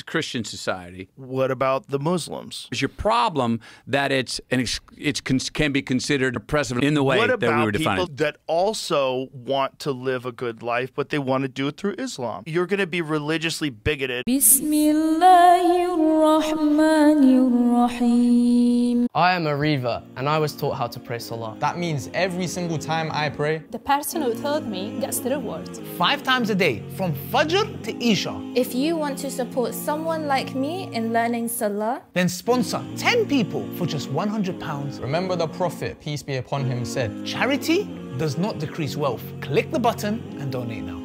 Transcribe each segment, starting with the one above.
Christian society. What about the Muslims? Is your problem that it can be considered oppressive in the way that we were defining? What about people that also want to live a good life, but they want to do it through Islam? You're going to be religiously bigoted. Bismillahirrahmanirrahim. I am a Riva, and I was taught how to pray Salah. That means every single time I pray, the person who told me gets the reward. 5 times a day, from Fajr to Isha. If you want to support someone like me in learning Salah, then sponsor 10 people for just £100. Remember the Prophet, peace be upon him, said, charity does not decrease wealth. Click the button and donate now.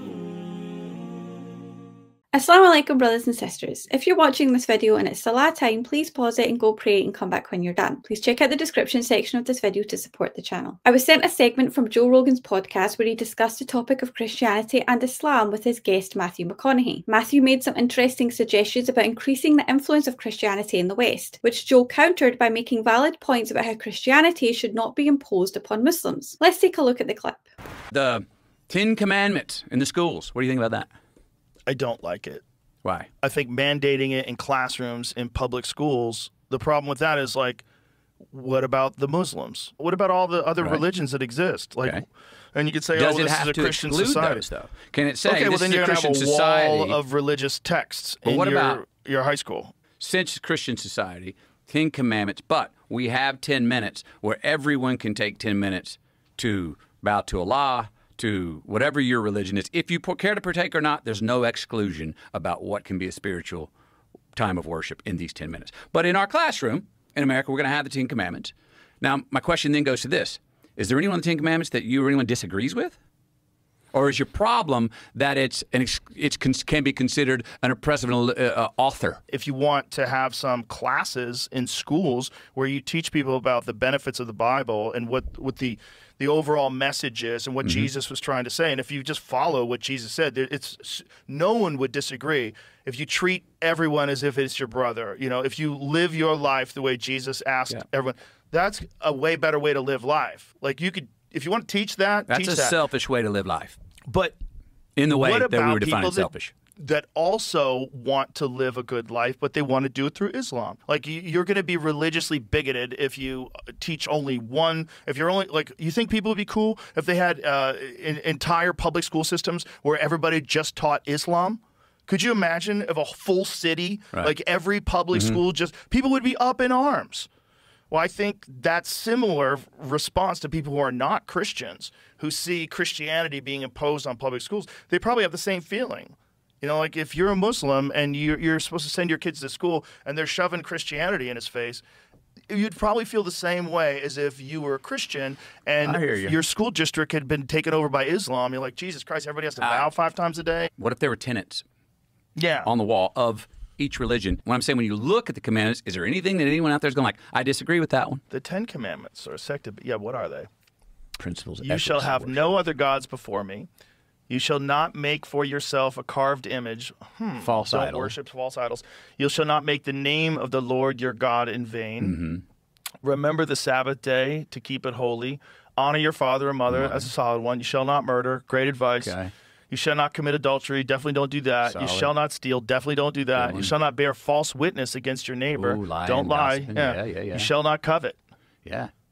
Assalamu alaikum, brothers and sisters. If you're watching this video and it's Salah time, please pause it and go pray and come back when you're done. Please check out the description section of this video to support the channel. I was sent a segment from Joe Rogan's podcast where he discussed the topic of Christianity and Islam with his guest Matthew McConaughey. Matthew made some interesting suggestions about increasing the influence of Christianity in the West, which Joe countered by making valid points about how Christianity should not be imposed upon Muslims. Let's take a look at the clip. The 10 Commandments in the schools. What do you think about that? I don't like it. Why? I think mandating it in classrooms in public schools, the problem with that is, like, what about the Muslims? What about all the other religions that exist? Like, and you could say, does oh, this is a Christian society. Those, though? Can it say, okay, well, this then is you're a going to Christian have a wall society of religious texts but in what about your high school? Since Christian society, 10 Commandments, but we have 10 minutes where everyone can take 10 minutes to bow to Allah, to whatever your religion is. If you care to partake or not, there's no exclusion about what can be a spiritual time of worship in these 10 minutes. But in our classroom in America, we're going to have the 10 Commandments. Now, my question then goes to this. Is there anyone in the 10 Commandments that you or anyone disagrees with? Or is your problem that it can be considered an oppressive author? If you want to have some classes in schools where you teach people about the benefits of the Bible and what the overall message is and what Jesus was trying to say, and if you just follow what Jesus said, no one would disagree. If you treat everyone as if it's your brother, you know, if you live your life the way Jesus asked everyone, that's a way better way to live life. Like, you could, if you want to teach that, that's a selfish way to live life. But in the way that we were defining selfish. That also want to live a good life, but they want to do it through Islam. Like, you're going to be religiously bigoted if you teach only one. If you're only, like, you think people would be cool if they had entire public school systems where everybody just taught Islam? Could you imagine if a full city, like every public school, just people would be up in arms? Well, I think that's similar response to people who are not Christians, who see Christianity being imposed on public schools. They probably have the same feeling. You know, like, if you're a Muslim and you're supposed to send your kids to school and they're shoving Christianity in his face, you'd probably feel the same way as if you were a Christian and your school district had been taken over by Islam. You're like, Jesus Christ, everybody has to bow 5 times a day. What if there were tenets on the wall of each religion? What I'm saying, when you look at the commandments, is there anything that anyone out there is going like, I disagree with that one? The 10 Commandments are a sect of, what are they? Principles. You shall have no other gods before me. You shall not make for yourself a carved image. False don't idol. worship false idols. You shall not make the name of the Lord your God in vain. Remember the Sabbath day to keep it holy. Honor your father and mother. That's a solid one. You shall not murder. Great advice. You shall not commit adultery. Definitely don't do that. Solid. You shall not steal. Definitely don't do that. You shall not bear false witness against your neighbor. Don't lie. You shall not covet.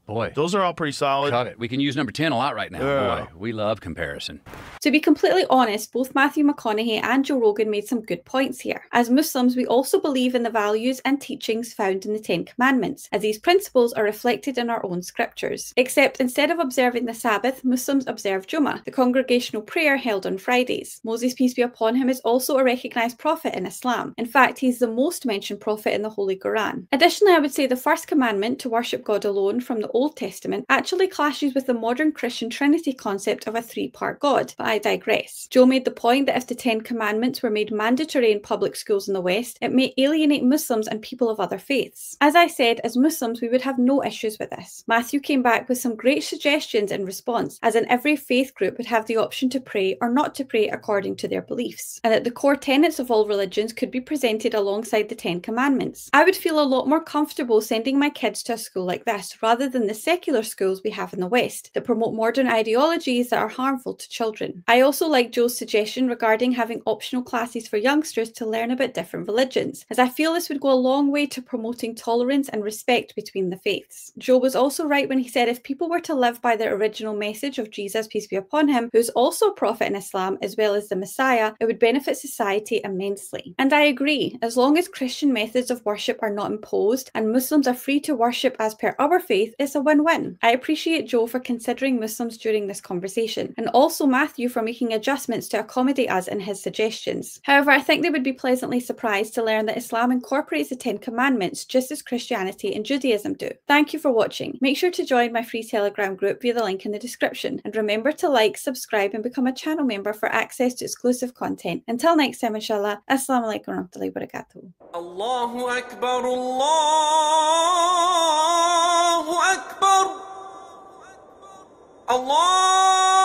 Boy, those are all pretty solid. Covet. We can use number 10 a lot right now. Boy, we love comparison. To be completely honest, both Matthew McConaughey and Joe Rogan made some good points here. As Muslims, we also believe in the values and teachings found in the 10 Commandments, as these principles are reflected in our own scriptures. Except instead of observing the Sabbath, Muslims observe Jummah, the congregational prayer held on Fridays. Moses, peace be upon him, is also a recognized prophet in Islam. In fact, he's the most mentioned prophet in the Holy Qur'an. Additionally, I would say the first commandment, to worship God alone, from the Old Testament, actually clashes with the modern Christian Trinity concept of a 3-part God, but I digress. Joe made the point that if the 10 Commandments were made mandatory in public schools in the West, it may alienate Muslims and people of other faiths. As I said, as Muslims, we would have no issues with this. Matthew came back with some great suggestions in response, as in every faith group would have the option to pray or not to pray according to their beliefs, and that the core tenets of all religions could be presented alongside the 10 Commandments. I would feel a lot more comfortable sending my kids to a school like this, rather than than the secular schools we have in the West that promote modern ideologies that are harmful to children. I also like Joe's suggestion regarding having optional classes for youngsters to learn about different religions, as I feel this would go a long way to promoting tolerance and respect between the faiths. Joe was also right when he said if people were to live by the original message of Jesus, peace be upon him, who's also a prophet in Islam as well as the Messiah, it would benefit society immensely. And I agree, as long as Christian methods of worship are not imposed and Muslims are free to worship as per our faith, it's a win-win. I appreciate Joe for considering Muslims during this conversation, and also Matthew for making adjustments to accommodate us in his suggestions. However, I think they would be pleasantly surprised to learn that Islam incorporates the 10 Commandments just as Christianity and Judaism do. Thank you for watching. Make sure to join my free Telegram group via the link in the description, and remember to like, subscribe and become a channel member for access to exclusive content. Until next time, inshallah, Assalamu alaikum wa rahmatullahi wa barakatuh. Allahu Akbar, Allahu Akbar, Allah.